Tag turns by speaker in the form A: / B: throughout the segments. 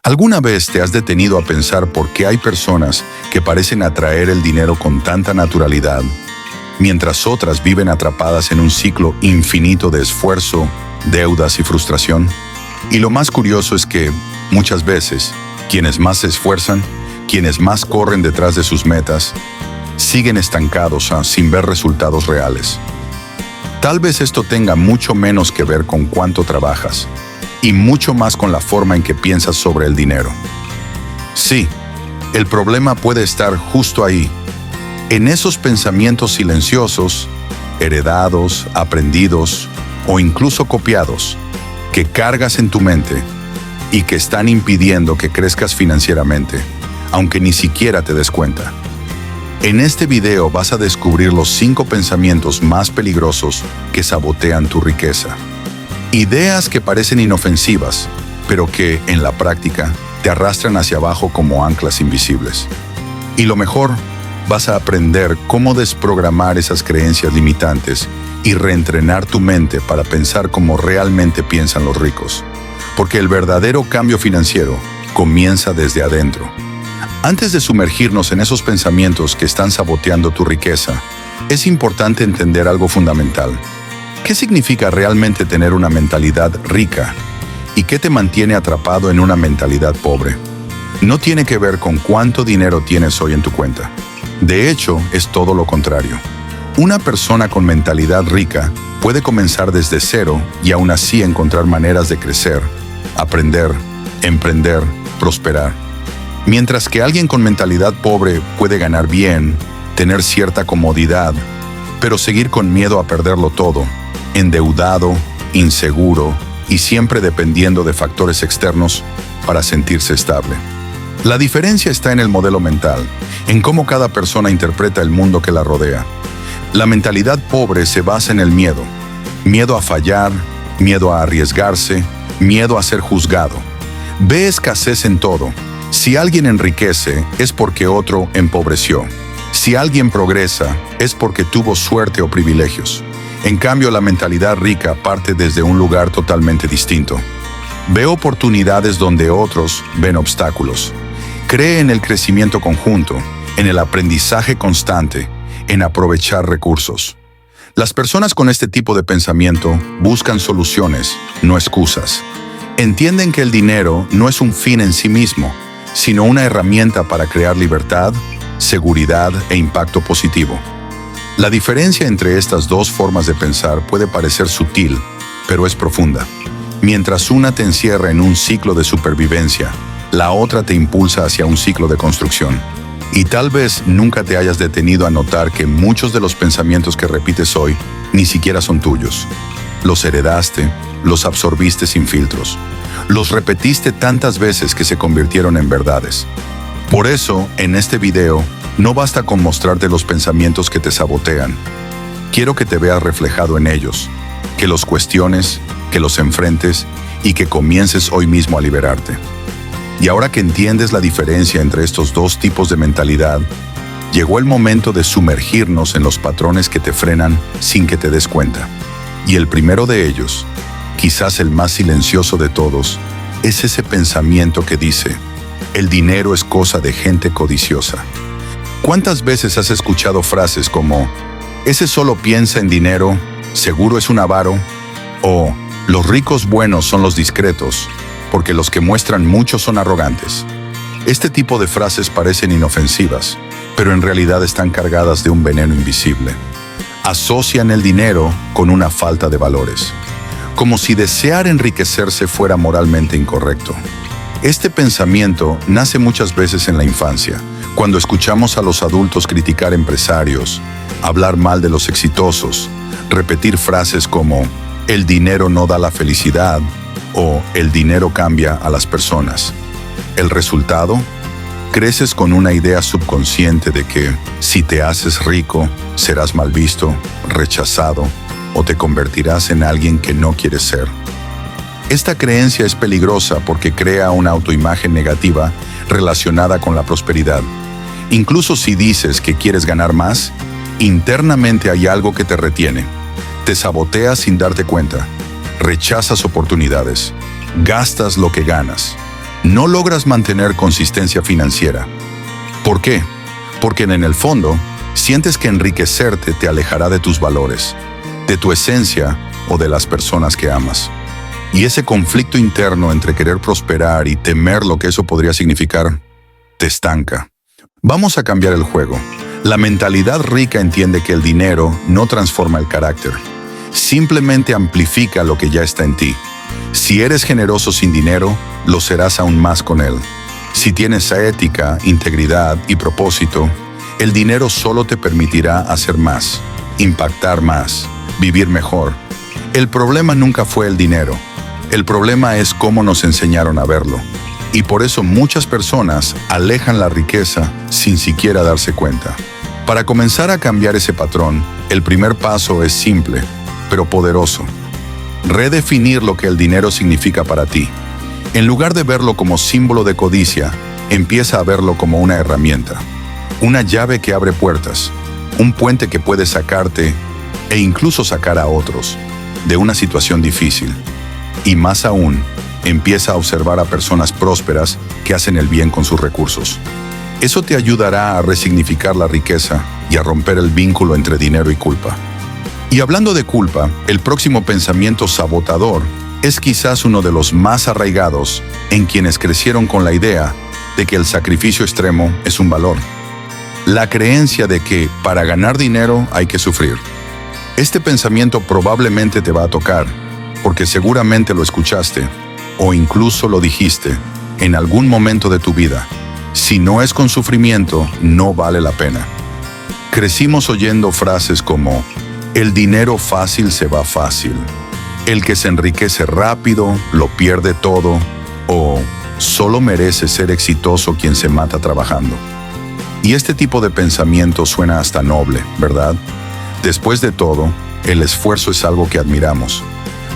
A: ¿Alguna vez te has detenido a pensar por qué hay personas que parecen atraer el dinero con tanta naturalidad, mientras otras viven atrapadas en un ciclo infinito de esfuerzo, deudas y frustración? Y lo más curioso es que, muchas veces, quienes más se esfuerzan, quienes más corren detrás de sus metas, siguen estancados sin ver resultados reales. Tal vez esto tenga mucho menos que ver con cuánto trabajas, y mucho más con la forma en que piensas sobre el dinero. Sí, el problema puede estar justo ahí, en esos pensamientos silenciosos, heredados, aprendidos o incluso copiados, que cargas en tu mente y que están impidiendo que crezcas financieramente, aunque ni siquiera te des cuenta. En este video vas a descubrir los 5 pensamientos más peligrosos que sabotean tu riqueza. Ideas que parecen inofensivas, pero que, en la práctica, te arrastran hacia abajo como anclas invisibles. Y lo mejor, vas a aprender cómo desprogramar esas creencias limitantes y reentrenar tu mente para pensar como realmente piensan los ricos. Porque el verdadero cambio financiero comienza desde adentro. Antes de sumergirnos en esos pensamientos que están saboteando tu riqueza, es importante entender algo fundamental. ¿Qué significa realmente tener una mentalidad rica? ¿Y qué te mantiene atrapado en una mentalidad pobre? No tiene que ver con cuánto dinero tienes hoy en tu cuenta. De hecho, es todo lo contrario. Una persona con mentalidad rica puede comenzar desde cero y aún así encontrar maneras de crecer, aprender, emprender, prosperar. Mientras que alguien con mentalidad pobre puede ganar bien, tener cierta comodidad, pero seguir con miedo a perderlo todo, endeudado, inseguro y siempre dependiendo de factores externos para sentirse estable. La diferencia está en el modelo mental, en cómo cada persona interpreta el mundo que la rodea. La mentalidad pobre se basa en el miedo. Miedo a fallar, miedo a arriesgarse, miedo a ser juzgado. Ve escasez en todo. Si alguien enriquece, es porque otro empobreció. Si alguien progresa, es porque tuvo suerte o privilegios. En cambio, la mentalidad rica parte desde un lugar totalmente distinto. Ve oportunidades donde otros ven obstáculos. Cree en el crecimiento conjunto, en el aprendizaje constante, en aprovechar recursos. Las personas con este tipo de pensamiento buscan soluciones, no excusas. Entienden que el dinero no es un fin en sí mismo, sino una herramienta para crear libertad, seguridad e impacto positivo. La diferencia entre estas dos formas de pensar puede parecer sutil, pero es profunda. Mientras una te encierra en un ciclo de supervivencia, la otra te impulsa hacia un ciclo de construcción. Y tal vez nunca te hayas detenido a notar que muchos de los pensamientos que repites hoy ni siquiera son tuyos. Los heredaste, los absorbiste sin filtros. Los repetiste tantas veces que se convirtieron en verdades. Por eso, en este video, no basta con mostrarte los pensamientos que te sabotean. Quiero que te veas reflejado en ellos, que los cuestiones, que los enfrentes y que comiences hoy mismo a liberarte. Y ahora que entiendes la diferencia entre estos dos tipos de mentalidad, llegó el momento de sumergirnos en los patrones que te frenan sin que te des cuenta. Y el primero de ellos, quizás el más silencioso de todos, es ese pensamiento que dice: el dinero es cosa de gente codiciosa. ¿Cuántas veces has escuchado frases como «ese solo piensa en dinero, seguro es un avaro» o «los ricos buenos son los discretos, porque los que muestran mucho son arrogantes»? Este tipo de frases parecen inofensivas, pero en realidad están cargadas de un veneno invisible. Asocian el dinero con una falta de valores, como si desear enriquecerse fuera moralmente incorrecto. Este pensamiento nace muchas veces en la infancia, cuando escuchamos a los adultos criticar empresarios, hablar mal de los exitosos, repetir frases como «el dinero no da la felicidad» o «el dinero cambia a las personas». El resultado: creces con una idea subconsciente de que si te haces rico, serás mal visto, rechazado o te convertirás en alguien que no quieres ser. Esta creencia es peligrosa porque crea una autoimagen negativa relacionada con la prosperidad. Incluso si dices que quieres ganar más, internamente hay algo que te retiene. Te saboteas sin darte cuenta. Rechazas oportunidades. Gastas lo que ganas. no logras mantener consistencia financiera. ¿Por qué? Porque en el fondo, sientes que enriquecerte te alejará de tus valores, de tu esencia o de las personas que amas. Y ese conflicto interno entre querer prosperar y temer lo que eso podría significar, te estanca. Vamos a cambiar el juego. La mentalidad rica entiende que el dinero no transforma el carácter, simplemente amplifica lo que ya está en ti. Si eres generoso sin dinero, lo serás aún más con él. Si tienes ética, integridad y propósito, el dinero solo te permitirá hacer más, impactar más, vivir mejor. El problema nunca fue el dinero. El problema es cómo nos enseñaron a verlo. Y por eso muchas personas alejan la riqueza sin siquiera darse cuenta. Para comenzar a cambiar ese patrón, el primer paso es simple, pero poderoso. Redefinir lo que el dinero significa para ti. En lugar de verlo como símbolo de codicia, empieza a verlo como una herramienta. Una llave que abre puertas, un puente que puede sacarte e incluso sacar a otros de una situación difícil. Y más aún, empieza a observar a personas prósperas que hacen el bien con sus recursos. Eso te ayudará a resignificar la riqueza y a romper el vínculo entre dinero y culpa. Y hablando de culpa, el próximo pensamiento sabotador es quizás uno de los más arraigados en quienes crecieron con la idea de que el sacrificio extremo es un valor. La creencia de que para ganar dinero hay que sufrir. Este pensamiento probablemente te va a tocar, porque seguramente lo escuchaste o incluso lo dijiste en algún momento de tu vida. Si no es con sufrimiento, no vale la pena. Crecimos oyendo frases como: el dinero fácil se va fácil, el que se enriquece rápido lo pierde todo, o solo merece ser exitoso quien se mata trabajando. Y este tipo de pensamiento suena hasta noble, ¿verdad? Después de todo, el esfuerzo es algo que admiramos.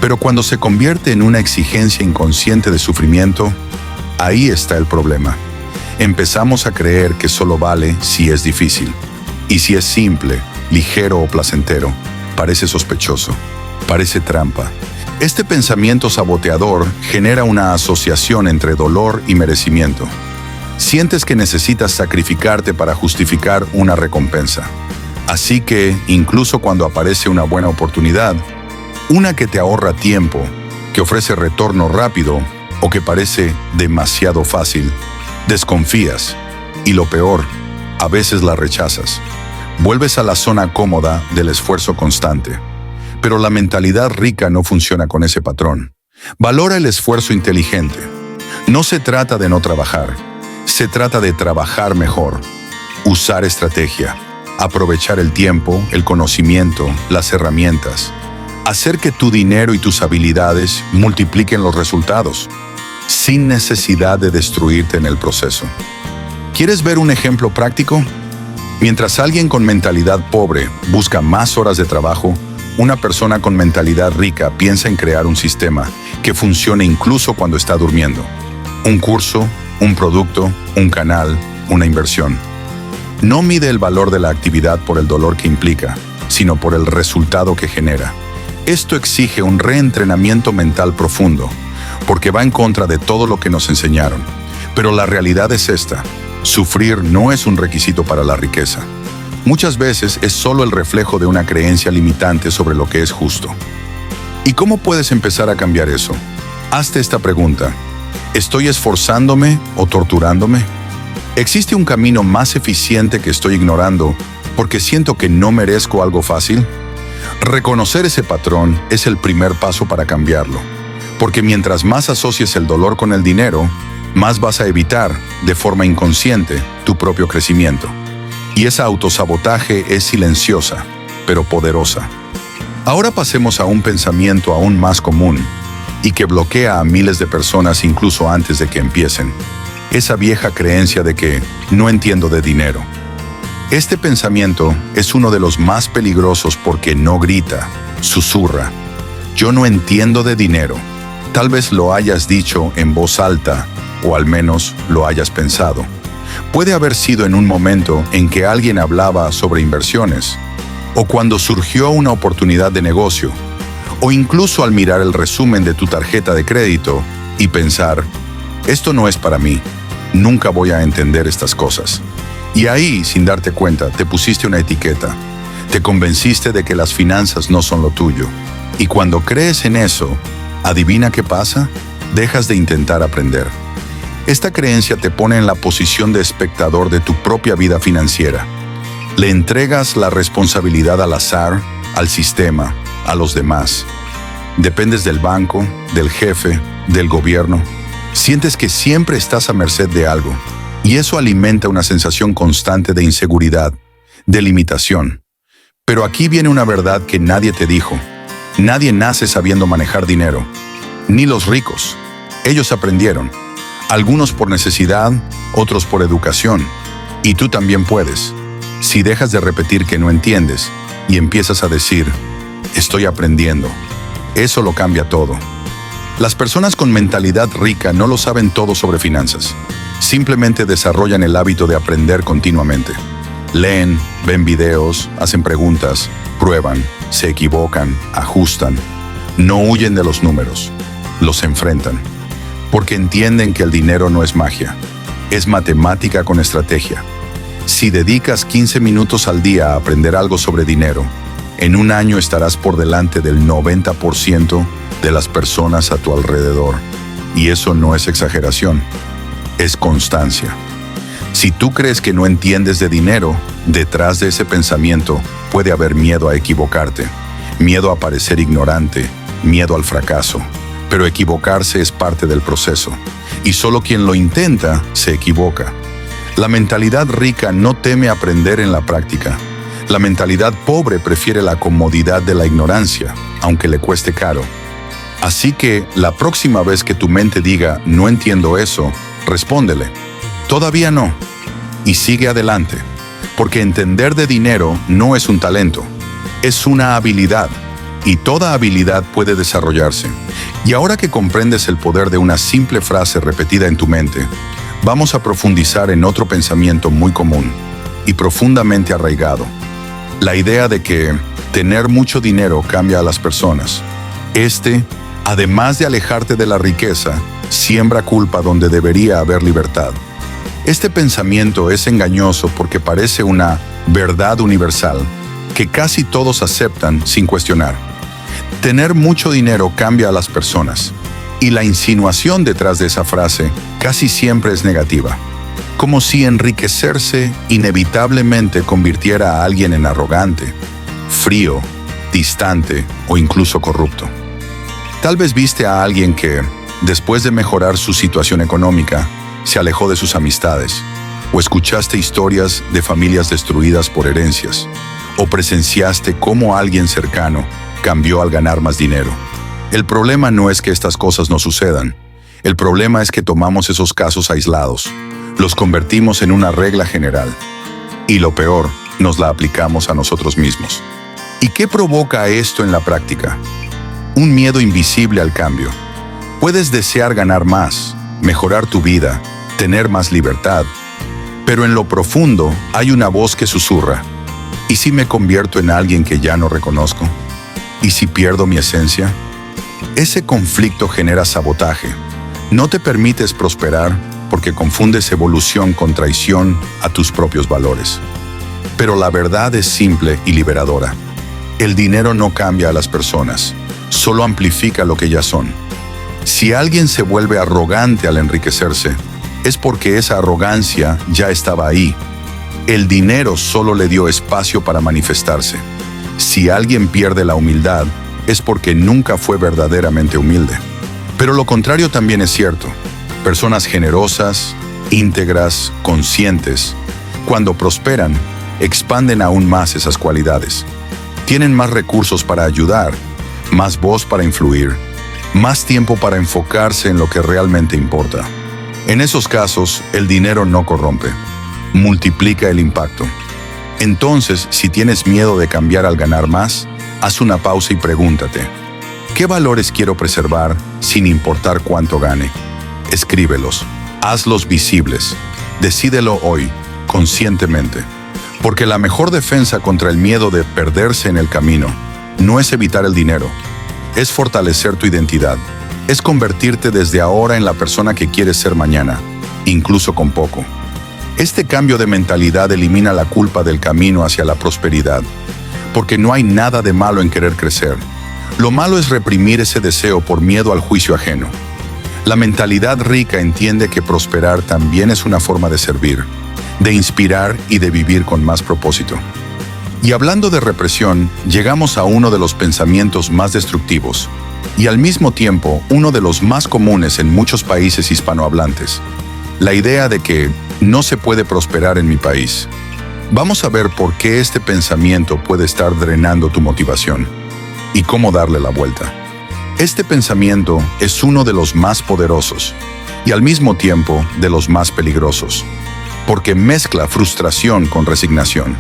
A: Pero cuando se convierte en una exigencia inconsciente de sufrimiento, ahí está el problema. Empezamos a creer que solo vale si es difícil. Y si es simple, ligero o placentero, parece sospechoso, parece trampa. Este pensamiento saboteador genera una asociación entre dolor y merecimiento. Sientes que necesitas sacrificarte para justificar una recompensa. Así que, incluso cuando aparece una buena oportunidad, una que te ahorra tiempo, que ofrece retorno rápido o que parece demasiado fácil, desconfías y lo peor, a veces la rechazas. Vuelves a la zona cómoda del esfuerzo constante. Pero la mentalidad rica no funciona con ese patrón. Valora el esfuerzo inteligente. No se trata de no trabajar, se trata de trabajar mejor, usar estrategia, aprovechar el tiempo, el conocimiento, las herramientas. Hacer que tu dinero y tus habilidades multipliquen los resultados, sin necesidad de destruirte en el proceso. ¿Quieres ver un ejemplo práctico? Mientras alguien con mentalidad pobre busca más horas de trabajo, una persona con mentalidad rica piensa en crear un sistema que funcione incluso cuando está durmiendo. Un curso, un producto, un canal, una inversión. No mide el valor de la actividad por el dolor que implica, sino por el resultado que genera. Esto exige un reentrenamiento mental profundo, porque va en contra de todo lo que nos enseñaron. Pero la realidad es esta: sufrir no es un requisito para la riqueza. Muchas veces es solo el reflejo de una creencia limitante sobre lo que es justo. ¿Y cómo puedes empezar a cambiar eso? Hazte esta pregunta: ¿estoy esforzándome o torturándome? ¿Existe un camino más eficiente que estoy ignorando porque siento que no merezco algo fácil? Reconocer ese patrón es el primer paso para cambiarlo, porque mientras más asocies el dolor con el dinero, más vas a evitar, de forma inconsciente, tu propio crecimiento. Y esa autosabotaje es silenciosa, pero poderosa. Ahora pasemos a un pensamiento aún más común y que bloquea a miles de personas incluso antes de que empiecen. Esa vieja creencia de que no entiendo de dinero. Este pensamiento es uno de los más peligrosos porque no grita, susurra. Yo no entiendo de dinero. Tal vez lo hayas dicho en voz alta, o al menos lo hayas pensado. Puede haber sido en un momento en que alguien hablaba sobre inversiones, o cuando surgió una oportunidad de negocio, o incluso al mirar el resumen de tu tarjeta de crédito y pensar: Esto no es para mí. Nunca voy a entender estas cosas. Y ahí, sin darte cuenta, te pusiste una etiqueta. Te convenciste de que las finanzas no son lo tuyo. Y cuando crees en eso, ¿adivina qué pasa? Dejas de intentar aprender. Esta creencia te pone en la posición de espectador de tu propia vida financiera. Le entregas la responsabilidad al azar, al sistema, a los demás. Dependes del banco, del jefe, del gobierno. Sientes que siempre estás a merced de algo, y eso alimenta una sensación constante de inseguridad, de limitación. Pero aquí viene una verdad que nadie te dijo. Nadie nace sabiendo manejar dinero, ni los ricos. Ellos aprendieron, algunos por necesidad, otros por educación. Y tú también puedes, si dejas de repetir que no entiendes y empiezas a decir, estoy aprendiendo. Eso lo cambia todo. Las personas con mentalidad rica no lo saben todo sobre finanzas. Simplemente desarrollan el hábito de aprender continuamente. Leen, ven videos, hacen preguntas, prueban, se equivocan, ajustan. No huyen de los números, los enfrentan. Porque entienden que el dinero no es magia, es matemática con estrategia. Si dedicas 15 minutos al día a aprender algo sobre dinero, en un año estarás por delante del 90% de las personas a tu alrededor. Y eso no es exageración, es constancia. Si tú crees que no entiendes de dinero, detrás de ese pensamiento puede haber miedo a equivocarte, miedo a parecer ignorante, miedo al fracaso. Pero equivocarse es parte del proceso, y solo quien lo intenta se equivoca. La mentalidad rica no teme aprender en la práctica. La mentalidad pobre prefiere la comodidad de la ignorancia, aunque le cueste caro. Así que, la próxima vez que tu mente diga, no entiendo eso, respóndele, todavía no, y sigue adelante, porque entender de dinero no es un talento, es una habilidad, y toda habilidad puede desarrollarse. Y ahora que comprendes el poder de una simple frase repetida en tu mente, vamos a profundizar en otro pensamiento muy común y profundamente arraigado. La idea de que tener mucho dinero cambia a las personas. Además de alejarte de la riqueza, siembra culpa donde debería haber libertad. Este pensamiento es engañoso porque parece una verdad universal que casi todos aceptan sin cuestionar. Tener mucho dinero cambia a las personas, y la insinuación detrás de esa frase casi siempre es negativa, como si enriquecerse inevitablemente convirtiera a alguien en arrogante, frío, distante o incluso corrupto. Tal vez viste a alguien que, después de mejorar su situación económica, se alejó de sus amistades, o escuchaste historias de familias destruidas por herencias, o presenciaste cómo alguien cercano cambió al ganar más dinero. El problema no es que estas cosas no sucedan. El problema es que tomamos esos casos aislados, los convertimos en una regla general, y lo peor, nos la aplicamos a nosotros mismos. ¿Y qué provoca esto en la práctica? Un miedo invisible al cambio. Puedes desear ganar más, mejorar tu vida, tener más libertad, pero en lo profundo hay una voz que susurra: ¿y si me convierto en alguien que ya no reconozco? ¿Y si pierdo mi esencia? Ese conflicto genera sabotaje. No te permites prosperar porque confundes evolución con traición a tus propios valores. Pero la verdad es simple y liberadora. El dinero no cambia a las personas, solo amplifica lo que ya son. Si alguien se vuelve arrogante al enriquecerse, es porque esa arrogancia ya estaba ahí. El dinero solo le dio espacio para manifestarse. Si alguien pierde la humildad, es porque nunca fue verdaderamente humilde. Pero lo contrario también es cierto. Personas generosas, íntegras, conscientes, cuando prosperan, expanden aún más esas cualidades. Tienen más recursos para ayudar, más voz para influir, más tiempo para enfocarse en lo que realmente importa. En esos casos, el dinero no corrompe, multiplica el impacto. Entonces, si tienes miedo de cambiar al ganar más, haz una pausa y pregúntate: ¿qué valores quiero preservar sin importar cuánto gane? Escríbelos, hazlos visibles, decídelo hoy, conscientemente. Porque la mejor defensa contra el miedo de perderse en el camino no es evitar el dinero, es fortalecer tu identidad, Es convertirte desde ahora en la persona que quieres ser mañana, incluso con poco. Este cambio de mentalidad elimina la culpa del camino hacia la prosperidad, porque no hay nada de malo en querer crecer. Lo malo es reprimir ese deseo por miedo al juicio ajeno. La mentalidad rica entiende que prosperar también es una forma de servir, de inspirar y de vivir con más propósito. Y hablando de represión, llegamos a uno de los pensamientos más destructivos, y al mismo tiempo uno de los más comunes en muchos países hispanohablantes: la idea de que no se puede prosperar en mi país. Vamos a ver por qué este pensamiento puede estar drenando tu motivación y cómo darle la vuelta. Este pensamiento es uno de los más poderosos y al mismo tiempo de los más peligrosos, porque mezcla frustración con resignación.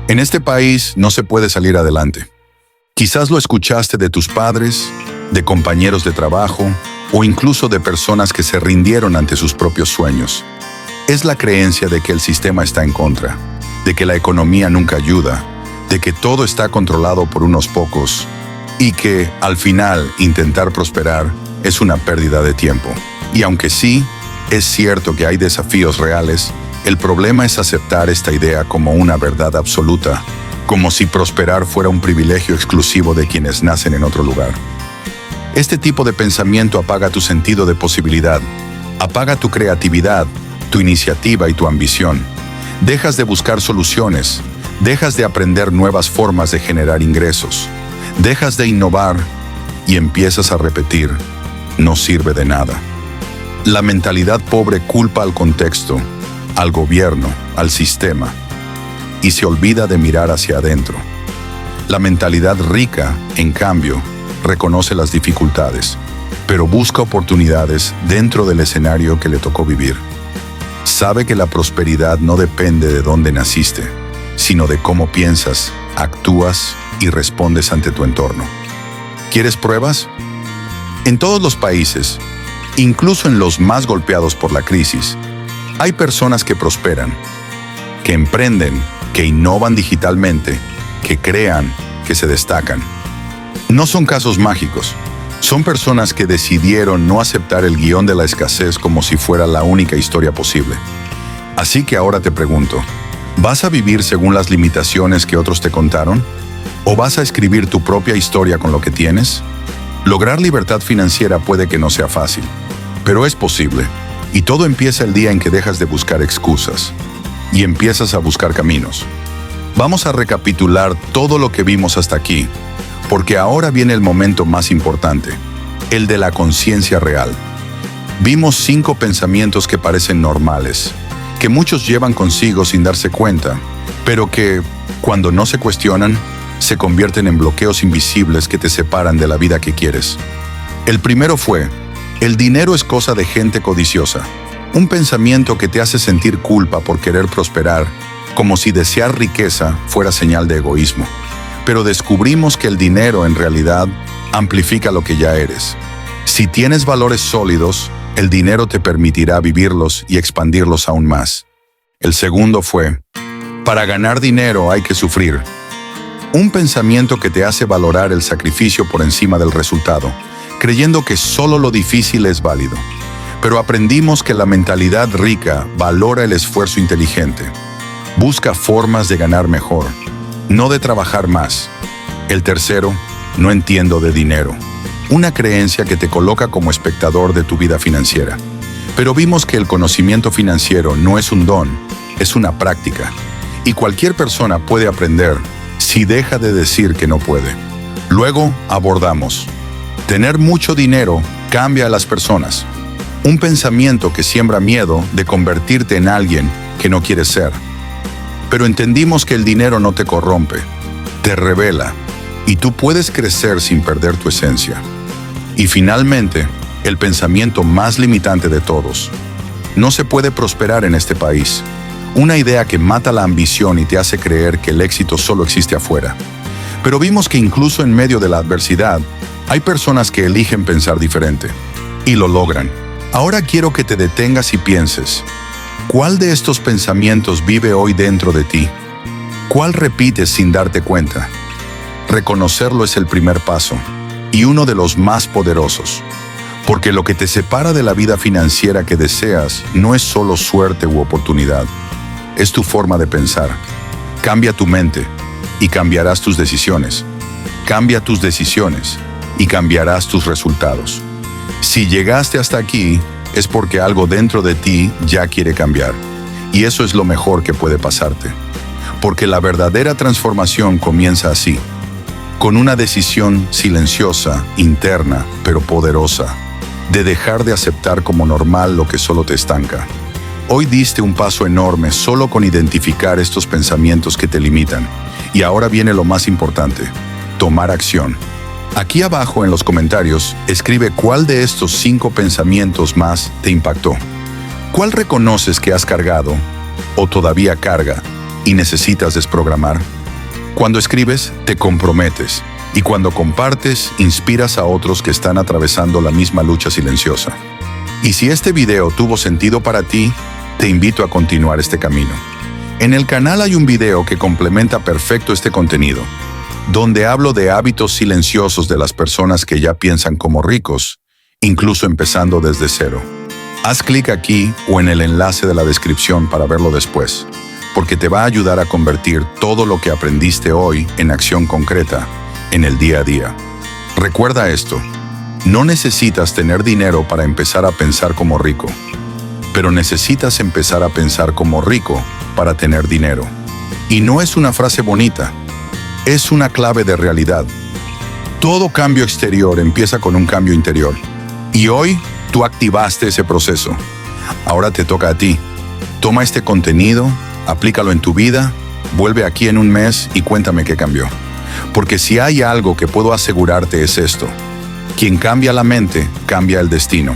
A: En este país no se puede salir adelante. Quizás lo escuchaste de tus padres, de compañeros de trabajo o incluso de personas que se rindieron ante sus propios sueños. Es la creencia de que el sistema está en contra, de que la economía nunca ayuda, de que todo está controlado por unos pocos y que, al final, intentar prosperar es una pérdida de tiempo. Y aunque sí, es cierto que hay desafíos reales, el problema es aceptar esta idea como una verdad absoluta, como si prosperar fuera un privilegio exclusivo de quienes nacen en otro lugar. Este tipo de pensamiento apaga tu sentido de posibilidad, apaga tu creatividad, tu iniciativa y tu ambición. Dejas de buscar soluciones, dejas de aprender nuevas formas de generar ingresos, dejas de innovar y empiezas a repetir: no sirve de nada. La mentalidad pobre culpa al contexto, al gobierno, al sistema, y se olvida de mirar hacia adentro. La mentalidad rica, en cambio, reconoce las dificultades, pero busca oportunidades dentro del escenario que le tocó vivir. Sabe que la prosperidad no depende de dónde naciste, sino de cómo piensas, actúas y respondes ante tu entorno. ¿Quieres pruebas? En todos los países, incluso en los más golpeados por la crisis, hay personas que prosperan, que emprenden, que innovan digitalmente, que crean, que se destacan. No son casos mágicos, son personas que decidieron no aceptar el guión de la escasez como si fuera la única historia posible. Así que ahora te pregunto, ¿vas a vivir según las limitaciones que otros te contaron? ¿O vas a escribir tu propia historia con lo que tienes? Lograr libertad financiera puede que no sea fácil, pero es posible. Y todo empieza el día en que dejas de buscar excusas y empiezas a buscar caminos. Vamos a recapitular todo lo que vimos hasta aquí, porque ahora viene el momento más importante, el de la conciencia real. Vimos 5 pensamientos que parecen normales, que muchos llevan consigo sin darse cuenta, pero que, cuando no se cuestionan, se convierten en bloqueos invisibles que te separan de la vida que quieres. El primero fue: el dinero es cosa de gente codiciosa. Un pensamiento que te hace sentir culpa por querer prosperar, como si desear riqueza fuera señal de egoísmo. Pero descubrimos que el dinero en realidad amplifica lo que ya eres. Si tienes valores sólidos, el dinero te permitirá vivirlos y expandirlos aún más. El segundo fue: para ganar dinero hay que sufrir. Un pensamiento que te hace valorar el sacrificio por encima del resultado, creyendo que solo lo difícil es válido. Pero aprendimos que la mentalidad rica valora el esfuerzo inteligente. Busca formas de ganar mejor, no de trabajar más. El tercero: no entiendo de dinero. Una creencia que te coloca como espectador de tu vida financiera. Pero vimos que el conocimiento financiero no es un don, es una práctica. Y cualquier persona puede aprender si deja de decir que no puede. Luego abordamos: tener mucho dinero cambia a las personas. Un pensamiento que siembra miedo de convertirte en alguien que no quieres ser. Pero entendimos que el dinero no te corrompe, te revela, y tú puedes crecer sin perder tu esencia. Y finalmente, el pensamiento más limitante de todos: no se puede prosperar en este país. Una idea que mata la ambición y te hace creer que el éxito solo existe afuera. Pero vimos que incluso en medio de la adversidad, hay personas que eligen pensar diferente, y lo logran. Ahora quiero que te detengas y pienses: ¿cuál de estos pensamientos vive hoy dentro de ti? ¿Cuál repites sin darte cuenta? Reconocerlo es el primer paso, y uno de los más poderosos. Porque lo que te separa de la vida financiera que deseas no es solo suerte u oportunidad, es tu forma de pensar. Cambia tu mente y cambiarás tus decisiones. Cambia tus decisiones y cambiarás tus resultados. Si llegaste hasta aquí, es porque algo dentro de ti ya quiere cambiar. Y eso es lo mejor que puede pasarte. Porque la verdadera transformación comienza así, con una decisión silenciosa, interna, pero poderosa, de dejar de aceptar como normal lo que solo te estanca. Hoy diste un paso enorme solo con identificar estos pensamientos que te limitan. Y ahora viene lo más importante, tomar acción. Aquí abajo en los comentarios, escribe cuál de estos 5 pensamientos más te impactó. ¿Cuál reconoces que has cargado o todavía carga y necesitas desprogramar? Cuando escribes, te comprometes. Y cuando compartes, inspiras a otros que están atravesando la misma lucha silenciosa. Y si este video tuvo sentido para ti, te invito a continuar este camino. En el canal hay un video que complementa perfecto este contenido, donde hablo de hábitos silenciosos de las personas que ya piensan como ricos, incluso empezando desde cero. Haz clic aquí o en el enlace de la descripción para verlo después, porque te va a ayudar a convertir todo lo que aprendiste hoy en acción concreta, en el día a día. Recuerda esto, no necesitas tener dinero para empezar a pensar como rico, pero necesitas empezar a pensar como rico para tener dinero. Y no es una frase bonita, es una clave de realidad. Todo cambio exterior empieza con un cambio interior. Y hoy tú activaste ese proceso. Ahora te toca a ti. Toma este contenido, aplícalo en tu vida, vuelve aquí en un mes y cuéntame qué cambió. Porque si hay algo que puedo asegurarte es esto: quien cambia la mente, cambia el destino.